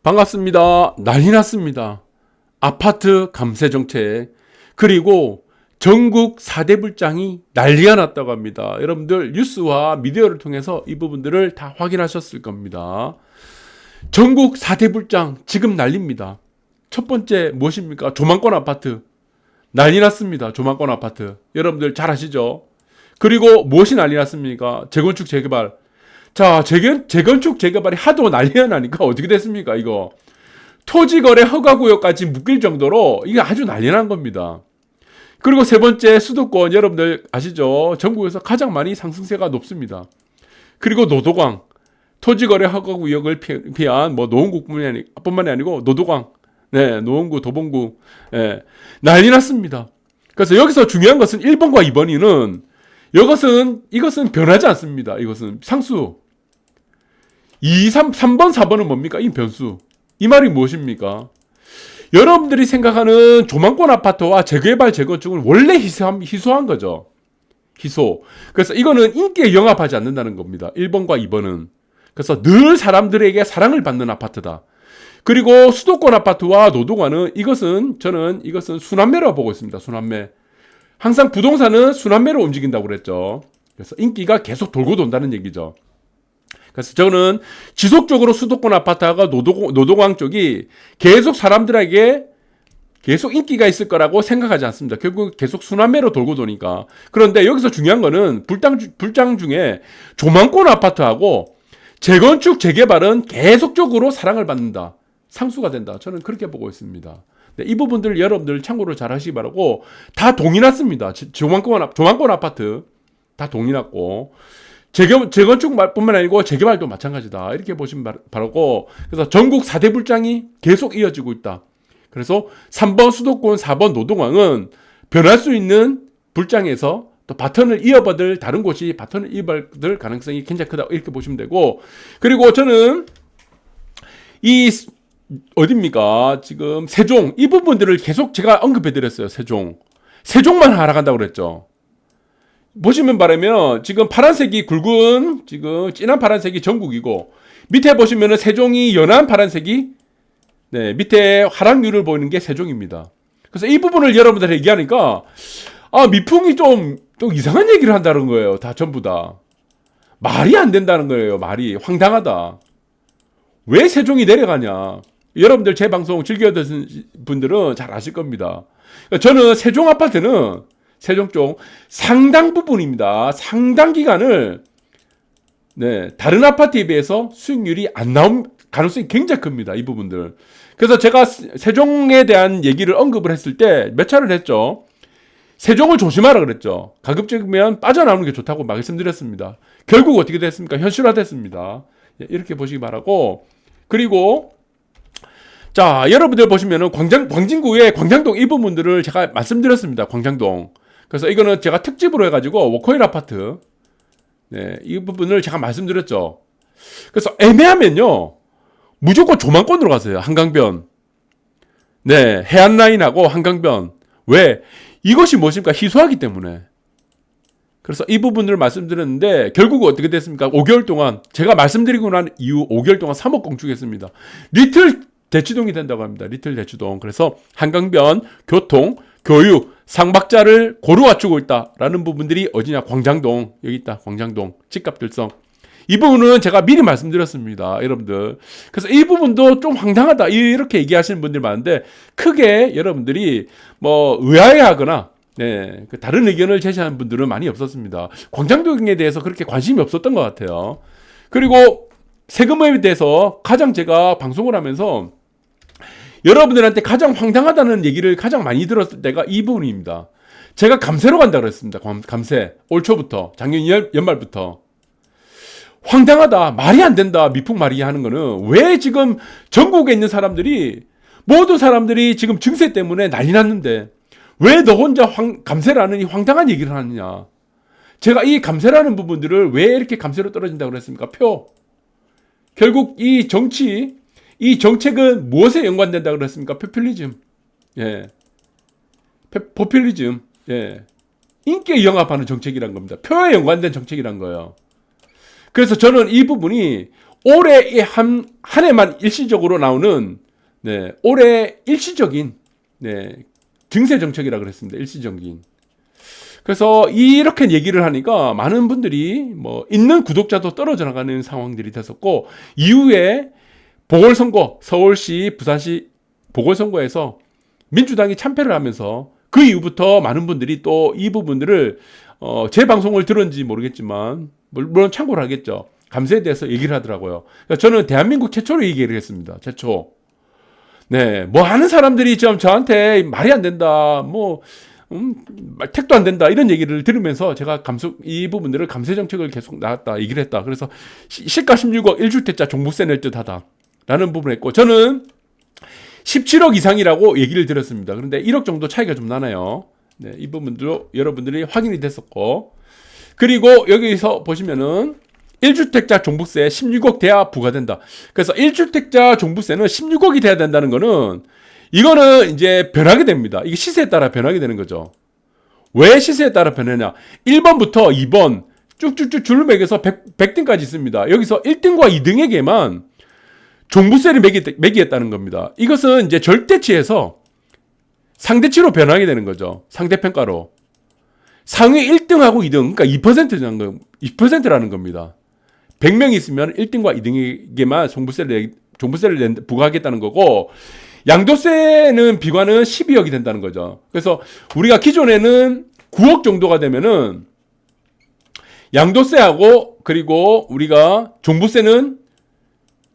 반갑습니다. 난리 났습니다. 아파트 감세 정책, 그리고 전국 4대 불장이 난리가 났다고 합니다. 여러분들 뉴스와 미디어를 통해서 이 부분들을 다 확인하셨을 겁니다. 전국 4대 불장 지금 난립니다. 첫 번째 무엇입니까? 조망권 아파트. 난리 났습니다. 조망권 아파트. 여러분들 잘 아시죠? 그리고 무엇이 난리 났습니까? 재건축 재개발. 자, 재건축 재개발이 하도 난리가 나니까 어떻게 됐습니까? 이거 토지거래 허가구역까지 묶일 정도로 이게 아주 난리 난 겁니다. 그리고 세 번째, 수도권. 여러분들 아시죠? 전국에서 가장 많이 상승세가 높습니다. 그리고 노도광, 토지거래 허가구역을 피한 뭐 노원구뿐만이 아니고 노도광, 네, 노원구, 도봉구, 네, 난리 났습니다. 그래서 여기서 중요한 것은 1번과 2번이는 이것은 변하지 않습니다. 이것은 상수. 3번, 4번은 뭡니까? 이 변수. 이 말이 무엇입니까? 여러분들이 생각하는 조망권 아파트와 재개발, 재건축은 원래 희소한 거죠. 희소. 그래서 이거는 인기에 영합하지 않는다는 겁니다. 1번과 2번은. 그래서 늘 사람들에게 사랑을 받는 아파트다. 그리고 수도권 아파트와 노동화는 저는 이것은 순환매라고 보고 있습니다. 순환매. 항상 부동산은 순환매로 움직인다고 그랬죠. 그래서 인기가 계속 돌고 돈다는 얘기죠. 그래서 저는 지속적으로 수도권 아파트가 노동왕 쪽이 계속 사람들에게 계속 인기가 있을 거라고 생각하지 않습니다. 결국 계속 순환매로 돌고 도니까. 그런데 여기서 중요한 거는 불장 중에 조망권 아파트하고 재건축 재개발은 계속적으로 사랑을 받는다. 상수가 된다. 저는 그렇게 보고 있습니다. 네, 이 부분들 여러분들 참고로 잘 하시기 바라고, 다 동의 났습니다. 조망권 아파트 다 동의 났고, 재건축뿐만 아니고 재개발도 마찬가지다. 이렇게 보시면 바라고, 그래서 전국 4대 불장이 계속 이어지고 있다. 그래서 3번 수도권, 4번 노동왕은 변할 수 있는 불장에서 또 바턴을 이어받을 다른 곳이 바턴을 이어받을 가능성이 굉장히 크다. 이렇게 보시면 되고, 그리고 저는 어딥니까? 지금 세종, 이 부분들을 계속 제가 언급해드렸어요. 세종만 하락한다고 그랬죠. 보시면 바라면 지금 파란색이 굵은, 지금 진한 파란색이 전국이고, 밑에 보시면은 세종이 연한 파란색이, 네, 밑에 하락률을 보이는 게 세종입니다. 그래서 이 부분을 여러분들 얘기하니까, 미풍이 좀 이상한 얘기를 한다는 거예요. 다 전부 다. 말이 안 된다는 거예요. 말이. 황당하다. 왜 세종이 내려가냐. 여러분들 제 방송 즐겨 듣는 분들은 잘 아실 겁니다. 저는 세종 아파트는 세종 쪽 상당 부분입니다. 상당 기간을, 네, 다른 아파트에 비해서 수익률이 안 나온 가능성이 굉장히 큽니다. 이 부분들. 그래서 제가 세종에 대한 얘기를 언급을 했을 때 몇 차례를 했죠. 세종을 조심하라 그랬죠. 가급적이면 빠져나오는 게 좋다고 말씀드렸습니다. 결국 어떻게 됐습니까? 현실화됐습니다. 이렇게 보시기 바라고. 그리고 자, 여러분들 보시면은 광진구의 광장동 이 부분들을 제가 말씀드렸습니다. 광장동. 그래서 이거는 제가 특집으로 해가지고 워커힐 아파트, 네, 이 부분을 제가 말씀드렸죠. 그래서 애매하면요, 무조건 조망권으로 가세요. 한강변. 네, 해안라인하고 한강변. 왜? 이것이 무엇입니까? 희소하기 때문에. 그래서 이 부분을 말씀드렸는데 결국 어떻게 됐습니까? 5개월 동안 제가 말씀드리고 난 이후 5개월 동안 3억 공축했습니다. 리틀 대치동이 된다고 합니다. 리틀 대치동. 그래서 한강변, 교통, 교육, 상박자를 고루 갖추고 있다라는 부분들이 어디냐? 광장동. 여기 있다. 광장동. 집값 들성. 이 부분은 제가 미리 말씀드렸습니다. 여러분들. 그래서 이 부분도 좀 황당하다. 이렇게 얘기하시는 분들 많은데 크게 여러분들이 뭐 의아해하거나, 네, 다른 의견을 제시하는 분들은 많이 없었습니다. 광장동에 대해서 그렇게 관심이 없었던 것 같아요. 그리고 세금에 대해서 가장 제가 방송을 하면서 여러분들한테 가장 황당하다는 얘기를 가장 많이 들었을 때가 이 부분입니다. 제가 감세로 간다고 그랬습니다. 감세. 올 초부터, 작년 연말부터. 황당하다. 말이 안 된다. 미풍 말이 하는 거는 왜 지금 전국에 있는 모든 사람들이 지금 증세 때문에 난리 났는데 왜 너 혼자 감세라는 이 황당한 얘기를 하느냐. 제가 이 감세라는 부분들을 왜 이렇게 감세로 떨어진다고 그랬습니까? 결국 이 정책은 무엇에 연관된다고 그랬습니까? 포퓰리즘. 예. 포퓰리즘. 예. 인기에 영합하는 정책이란 겁니다. 표에 연관된 정책이란 거예요. 그래서 저는 이 부분이 올해 한 해만 일시적으로 나오는 올해 일시적인 증세 정책이라 그랬습니다. 일시적인. 그래서 이렇게 얘기를 하니까 많은 분들이 뭐 있는 구독자도 떨어져 나가는 상황들이 됐었고, 이후에 보궐선거, 서울시, 부산시 보궐선거에서 민주당이 참패를 하면서 그 이후부터 많은 분들이 또 이 부분들을 제 방송을 들었는지 모르겠지만 물론 참고를 하겠죠. 감세에 대해서 얘기를 하더라고요. 그러니까 저는 대한민국 최초로 얘기를 했습니다. 최초. 뭐 하는 사람들이 지금 저한테 말이 안 된다, 택도 안 된다 이런 얘기를 들으면서 제가 이 부분들을 감세 정책을 계속 나왔다 얘기를 했다. 그래서 시가 16억 1주택자 종부세 낼 듯하다 라는 부분을 했고, 저는 17억 이상이라고 얘기를 드렸습니다. 그런데 1억 정도 차이가 좀 나나요. 이 부분도 여러분들이 확인이 됐었고, 그리고 여기서 보시면은 1주택자 종부세 16억 돼야 부과된다. 그래서 1주택자 종부세는 16억이 돼야 된다는 거는, 이거는 이제 변하게 됩니다. 이게 시세에 따라 변하게 되는 거죠. 왜 시세에 따라 변하냐? 1번부터 2번 쭉쭉쭉 줄을 매겨서 100등까지 있습니다. 여기서 1등과 2등에게만 종부세를 매기겠다는 겁니다. 이것은 이제 절대치에서 상대치로 변하게 되는 거죠. 상대평가로. 상위 1등하고 2등, 그러니까 2%라는 겁니다. 100명이 있으면 1등과 2등에게만 종부세를 부과하겠다는 거고, 양도세는 비과는 12억이 된다는 거죠. 그래서 우리가 기존에는 9억 정도가 되면은 양도세하고 그리고 우리가 종부세는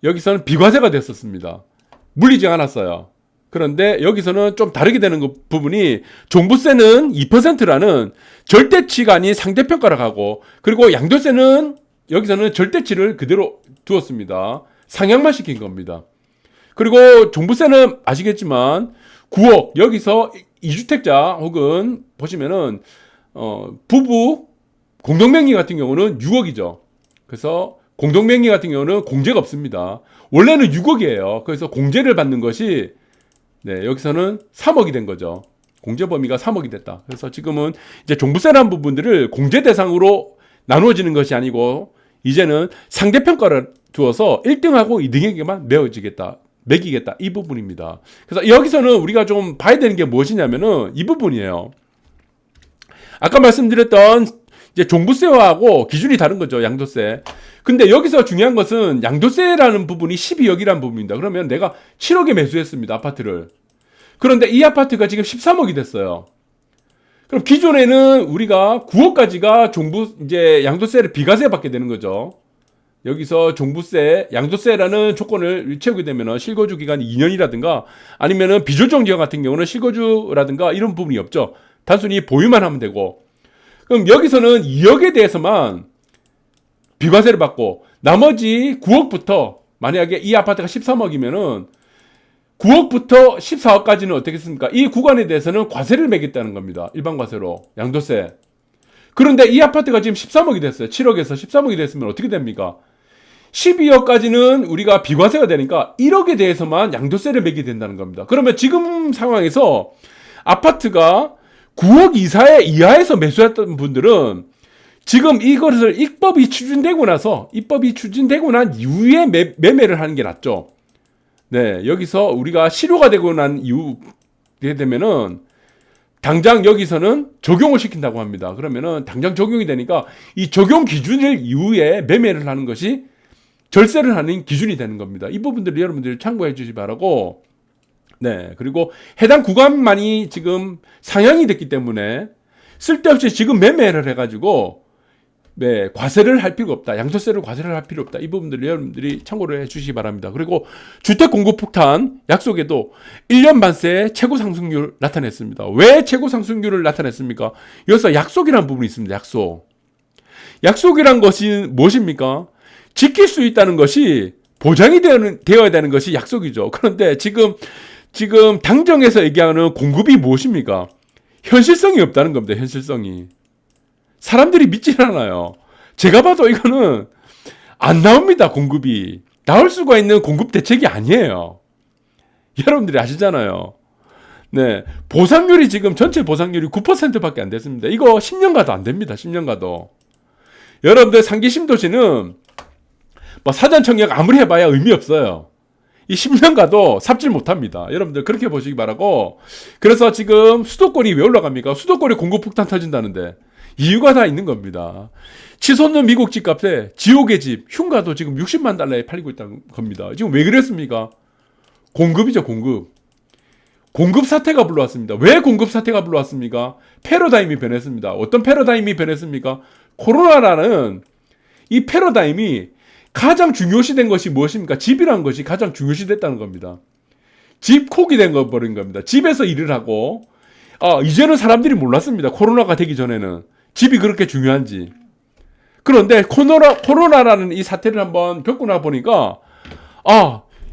여기서는 비과세가 됐었습니다. 물리지 않았어요. 그런데 여기서는 좀 다르게 되는 부분이, 종부세는 2%라는 절대치가 아닌 상대평가를 하고, 그리고 양도세는 여기서는 절대치를 그대로 두었습니다. 상향만 시킨 겁니다. 그리고 종부세는 아시겠지만 9억, 여기서 2주택자 혹은 보시면은 부부 공동명의 같은 경우는 6억이죠. 그래서 공동명의 같은 경우는 공제가 없습니다. 원래는 6억이에요. 그래서 공제를 받는 것이 여기서는 3억이 된 거죠. 공제 범위가 3억이 됐다. 그래서 지금은 이제 종부세라는 부분들을 공제 대상으로 나누어지는 것이 아니고, 이제는 상대평가를 두어서 1등하고 2등에게만 매기겠다. 이 부분입니다. 그래서 여기서는 우리가 좀 봐야 되는 게 무엇이냐면은 이 부분이에요. 아까 말씀드렸던 이제 종부세하고 기준이 다른 거죠. 양도세. 근데 여기서 중요한 것은 양도세라는 부분이 12억이라는 부분입니다. 그러면 내가 7억에 매수했습니다. 아파트를. 그런데 이 아파트가 지금 13억이 됐어요. 그럼 기존에는 우리가 9억까지가 이제 양도세를 비과세 받게 되는 거죠. 여기서 종부세, 양도세라는 조건을 채우게 되면 실거주 기간이 2년이라든가 아니면은 비조정 지역 같은 경우는 실거주라든가 이런 부분이 없죠. 단순히 보유만 하면 되고. 그럼 여기서는 2억에 대해서만 비과세를 받고, 나머지 9억부터, 만약에 이 아파트가 13억이면은 9억부터 14억까지는 어떻겠습니까? 이 구간에 대해서는 과세를 매겠다는 겁니다. 일반 과세로. 양도세. 그런데 이 아파트가 지금 13억이 됐어요. 7억에서 13억이 됐으면 어떻게 됩니까? 12억까지는 우리가 비과세가 되니까 1억에 대해서만 양도세를 매게 된다는 겁니다. 그러면 지금 상황에서 아파트가 9억 이하에서 매수했던 분들은 지금 이것을 입법이 추진되고 난 이후에 매매를 하는 게 낫죠. 여기서 우리가 실효가 되고 난 이후에 되면은 당장 여기서는 적용을 시킨다고 합니다. 그러면은 당장 적용이 되니까 이 적용 기준을 이후에 매매를 하는 것이 절세를 하는 기준이 되는 겁니다. 이 부분들을 여러분들이 참고해 주시기 바라고, 그리고 해당 구간만이 지금 상향이 됐기 때문에 쓸데없이 지금 매매를 해가지고 과세를 할 필요가 없다. 양도세를 과세를 할 필요 없다. 이 부분들을 여러분들이 참고를 해 주시기 바랍니다. 그리고 주택 공급 폭탄 약속에도 1년 반새 최고 상승률 나타냈습니다. 왜 최고 상승률을 나타냈습니까? 여기서 약속이라는 부분이 있습니다. 약속이란 것이 무엇입니까? 지킬 수 있다는 것이 보장이 되어야 되는 것이 약속이죠. 그런데 지금 당정에서 얘기하는 공급이 무엇입니까? 현실성이 없다는 겁니다. 현실성이. 사람들이 믿질 않아요. 제가 봐도 이거는 안 나옵니다. 공급이. 나올 수가 있는 공급 대책이 아니에요. 여러분들이 아시잖아요. 보상률이 지금 전체 보상률이 9%밖에 안 됐습니다. 이거 10년 가도 안 됩니다. 10년 가도. 여러분들 상기 신도시는 뭐 사전 청약 아무리 해봐야 의미 없어요. 이 10년 가도 삽질 못합니다. 여러분들 그렇게 보시기 바라고. 그래서 지금 수도권이 왜 올라갑니까? 수도권에 공급 폭탄 터진다는데 이유가 다 있는 겁니다. 치솟는 미국 집값에 지옥의 집 흉가도 지금 60만 달러에 팔리고 있다는 겁니다. 지금 왜 그랬습니까? 공급이죠, 공급. 공급 사태가 불러왔습니다. 왜 공급 사태가 불러왔습니까? 패러다임이 변했습니다. 어떤 패러다임이 변했습니까? 코로나라는 이 패러다임이 가장 중요시된 것이 무엇입니까? 집이라는 것이 가장 중요시됐다는 겁니다. 집콕이 된 거 버린 겁니다. 집에서 일을 하고 이제는 사람들이 몰랐습니다. 코로나가 되기 전에는 집이 그렇게 중요한지. 그런데 코로나라는 이 사태를 한번 겪고 나 보니까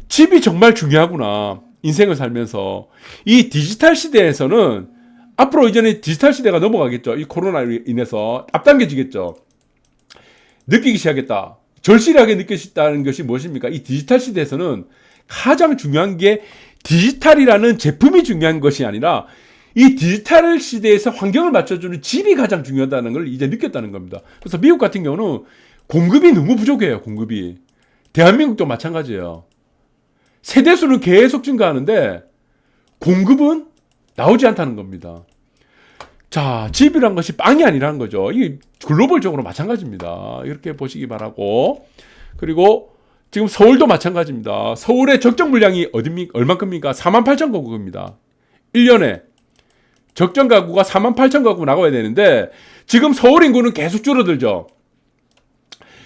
집이 정말 중요하구나. 인생을 살면서. 이 디지털 시대에서는 앞으로 이제는 디지털 시대가 넘어가겠죠. 이 코로나로 인해서 앞당겨지겠죠. 느끼기 시작했다. 절실하게 느껴졌다는 것이 무엇입니까? 이 디지털 시대에서는 가장 중요한 게 디지털이라는 제품이 중요한 것이 아니라 이 디지털 시대에서 환경을 맞춰주는 집이 가장 중요하다는 걸 이제 느꼈다는 겁니다. 그래서 미국 같은 경우는 공급이 너무 부족해요. 공급이. 대한민국도 마찬가지예요. 세대수는 계속 증가하는데 공급은 나오지 않다는 겁니다. 자, 집이란 것이 빵이 아니라는 거죠. 이게 글로벌적으로 마찬가지입니다. 이렇게 보시기 바라고. 그리고 지금 서울도 마찬가지입니다. 서울의 적정 물량이 얼만큼입니까? 48,000가구입니다. 1년에. 적정 가구가 48,000가구 나가야 되는데 지금 서울 인구는 계속 줄어들죠.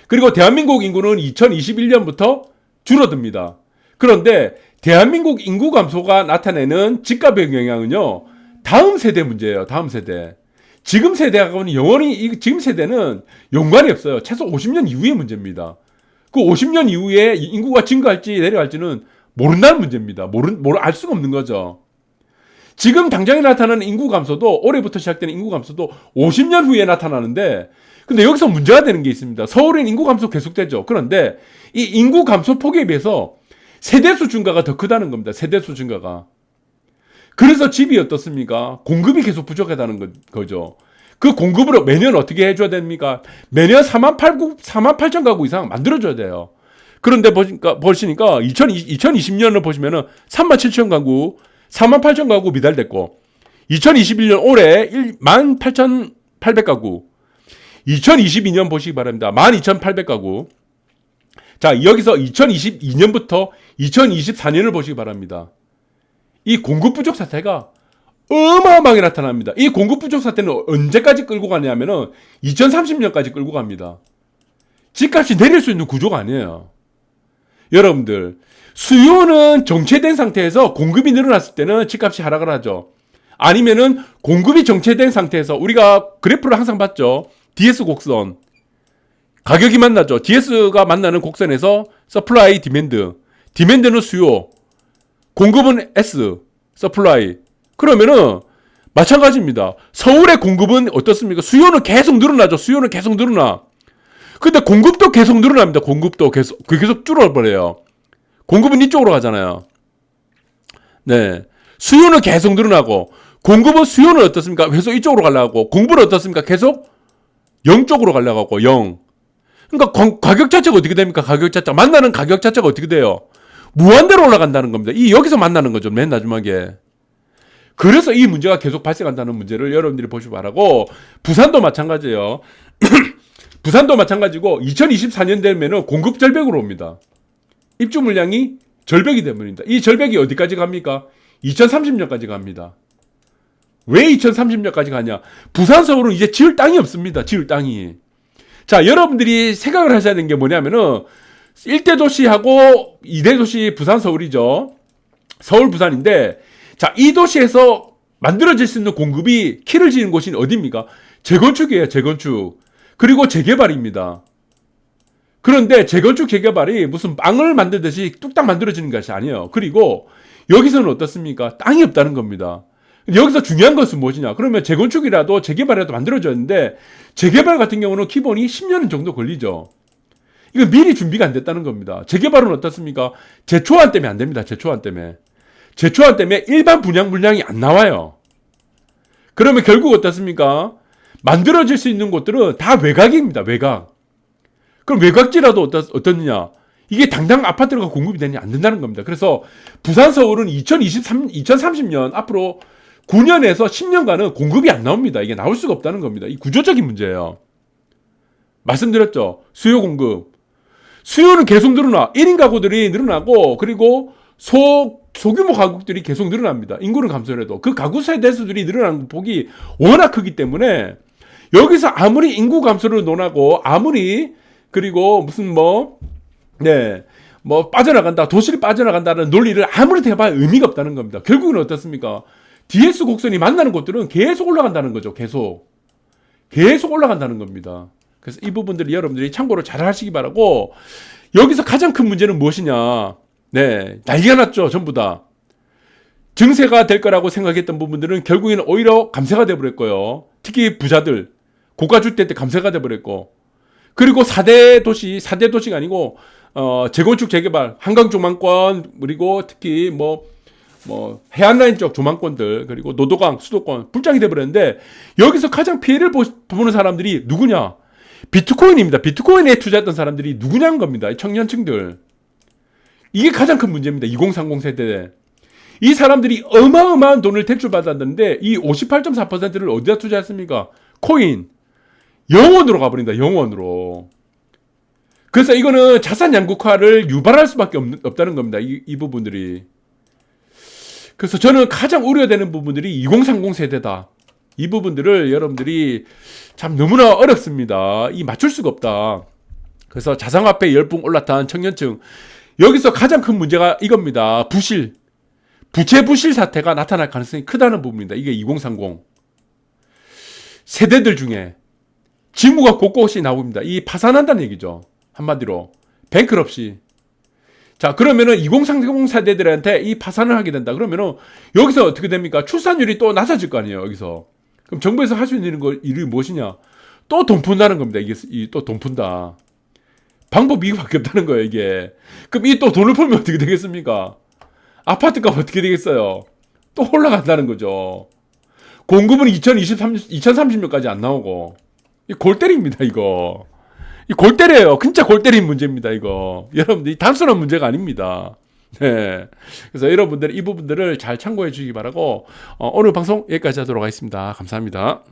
그리고 대한민국 인구는 2021년부터 줄어듭니다. 그런데 대한민국 인구 감소가 나타내는 집값의 영향은요. 다음 세대 문제예요. 다음 세대. 지금 세대하고는 영원히 지금 세대는 연관이 없어요. 최소 50년 이후의 문제입니다. 그 50년 이후에 인구가 증가할지 내려갈지는 모른다는 문제입니다. 알 수가 없는 거죠. 지금 당장에 나타나는 인구 감소도 올해부터 시작되는 인구 감소도 50년 후에 나타나는데 근데 여기서 문제가 되는 게 있습니다. 서울엔 인구 감소 계속되죠. 그런데 이 인구 감소 폭에 비해서 세대수 증가가 더 크다는 겁니다. 세대수 증가가. 그래서 집이 어떻습니까? 공급이 계속 부족하다는 거죠. 그 공급으로 매년 어떻게 해줘야 됩니까? 매년 48,000 가구 이상 만들어줘야 돼요. 그런데 보시니까 2020년을 보시면은 37,000 가구, 48,000 가구 미달됐고 2021년 올해 18,800가구 2022년 보시기 바랍니다. 12,800가구. 자, 여기서 2022년부터 2024년을 보시기 바랍니다. 이 공급 부족 사태가 어마어마하게 나타납니다. 이 공급 부족 사태는 언제까지 끌고 가냐면은 2030년까지 끌고 갑니다. 집값이 내릴 수 있는 구조가 아니에요. 여러분들, 수요는 정체된 상태에서 공급이 늘어났을 때는 집값이 하락을 하죠. 아니면은 공급이 정체된 상태에서 우리가 그래프를 항상 봤죠. DS 곡선. 가격이 만나죠. DS가 만나는 곡선에서 서플라이, 디맨드. 디맨드는 수요. 공급은 S, 서플라이. 그러면은 마찬가지입니다. 서울의 공급은 어떻습니까? 수요는 계속 늘어나죠. 수요는 계속 늘어나. 근데 공급도 계속 늘어납니다. 공급도 계속 줄어버려요. 공급은 이쪽으로 가잖아요. 네. 수요는 계속 늘어나고, 수요는 어떻습니까? 계속 이쪽으로 가려고, 공급은 어떻습니까? 계속 0쪽으로 가려고 하고, 0. 그러니까 가격 자체가 어떻게 됩니까? 만나는 가격 자체가 어떻게 돼요? 무한대로 올라간다는 겁니다. 여기서 만나는 거죠. 맨 마지막에. 그래서 이 문제가 계속 발생한다는 문제를 여러분들이 보시기 바라고, 부산도 마찬가지예요. 부산도 마찬가지고 2024년 되면은 공급 절벽으로 옵니다. 입주 물량이 절벽이 되버립니다. 이 절벽이 어디까지 갑니까? 2030년까지 갑니다. 왜 2030년까지 가냐? 부산, 서울은 이제 지을 땅이 없습니다. 지을 땅이. 자, 여러분들이 생각을 하셔야 되는 게 뭐냐면은 1대 도시하고 2대 도시 부산, 서울이죠. 서울, 부산인데, 자, 이 도시에서 만들어질 수 있는 공급이 키를 지는 곳이 어디입니까? 재건축이에요, 재건축. 그리고 재개발입니다. 그런데 재건축, 재개발이 무슨 빵을 만들듯이 뚝딱 만들어지는 것이 아니에요. 그리고 여기서는 어떻습니까? 땅이 없다는 겁니다. 여기서 중요한 것은 무엇이냐? 그러면 재건축이라도 재개발이라도 만들어졌는데 재개발 같은 경우는 기본이 10년 정도 걸리죠. 이거 미리 준비가 안 됐다는 겁니다. 재개발은 어떻습니까? 제초안 때문에 안 됩니다. 제초안 때문에. 제초안 때문에 일반 분양 물량이 안 나와요. 그러면 결국 어떻습니까? 만들어질 수 있는 곳들은 다 외곽입니다. 외곽. 그럼 외곽지라도 어떻느냐? 이게 당장 아파트가 공급이 되냐? 안 된다는 겁니다. 그래서 부산, 서울은 2030년 앞으로 9년에서 10년간은 공급이 안 나옵니다. 이게 나올 수가 없다는 겁니다. 이 구조적인 문제예요. 말씀드렸죠. 수요 공급. 수요는 계속 늘어나. 1인 가구들이 늘어나고, 그리고 소규모 가구들이 계속 늘어납니다. 인구는 감소해도. 그 가구 세대 수들이 늘어나는 폭이 워낙 크기 때문에, 여기서 아무리 인구 감소를 논하고, 아무리, 그리고 무슨 빠져나간다, 도시를 빠져나간다는 논리를 아무리 대봐야 의미가 없다는 겁니다. 결국은 어떻습니까? DS 곡선이 만나는 곳들은 계속 올라간다는 거죠. 계속 올라간다는 겁니다. 그래서 이 부분들이 여러분들이 참고로 잘 하시기 바라고, 여기서 가장 큰 문제는 무엇이냐? 네, 난리가 났죠. 전부 다. 증세가 될 거라고 생각했던 부분들은 결국에는 오히려 감세가 돼버렸고요. 특히 부자들, 고가주택 때 감세가 돼버렸고, 그리고 4대 도시가 아니고, 재건축, 재개발, 한강조망권, 그리고 특히 해안라인 쪽 조망권들, 그리고 노도강, 수도권, 불장이 돼버렸는데, 여기서 가장 피해를 보는 사람들이 누구냐? 비트코인입니다. 비트코인에 투자했던 사람들이 누구냐는 겁니다. 이 청년층들. 이게 가장 큰 문제입니다. 2030 세대. 이 사람들이 어마어마한 돈을 대출받았는데, 이 58.4%를 어디다 투자했습니까? 코인. 영원으로 가버린다. 영원으로. 그래서 이거는 자산 양극화를 유발할 수밖에 없다는 겁니다. 이 부분들이. 그래서 저는 가장 우려되는 부분들이 2030 세대다. 이 부분들을 여러분들이 참 너무나 어렵습니다. 맞출 수가 없다. 그래서 자산화폐 열풍 올라탄 청년층. 여기서 가장 큰 문제가 이겁니다. 부채 부실 사태가 나타날 가능성이 크다는 부분입니다. 이게 2030. 세대들 중에 징후가 곳곳이 나옵니다. 이 파산한다는 얘기죠. 한마디로. 뱅크럽시. 자, 그러면은 2030 세대들한테 이 파산을 하게 된다. 그러면은 여기서 어떻게 됩니까? 출산율이 또 낮아질 거 아니에요, 여기서. 그럼 정부에서 할 수 있는 일이 무엇이냐? 또 돈 푼다는 겁니다. 이게 또 돈 푼다. 방법이 이거밖에 없다는 거예요, 이게. 그럼 이 또 돈을 풀면 어떻게 되겠습니까? 아파트값 어떻게 되겠어요? 또 올라간다는 거죠. 공급은 2030년까지 안 나오고. 이 골때리입니다, 이거. 이 골때려요. 진짜 골때린 문제입니다, 이거. 여러분들, 단순한 문제가 아닙니다. 네. 그래서 여러분들 이 부분들을 잘 참고해 주시기 바라고, 오늘 방송 여기까지 하도록 하겠습니다. 감사합니다.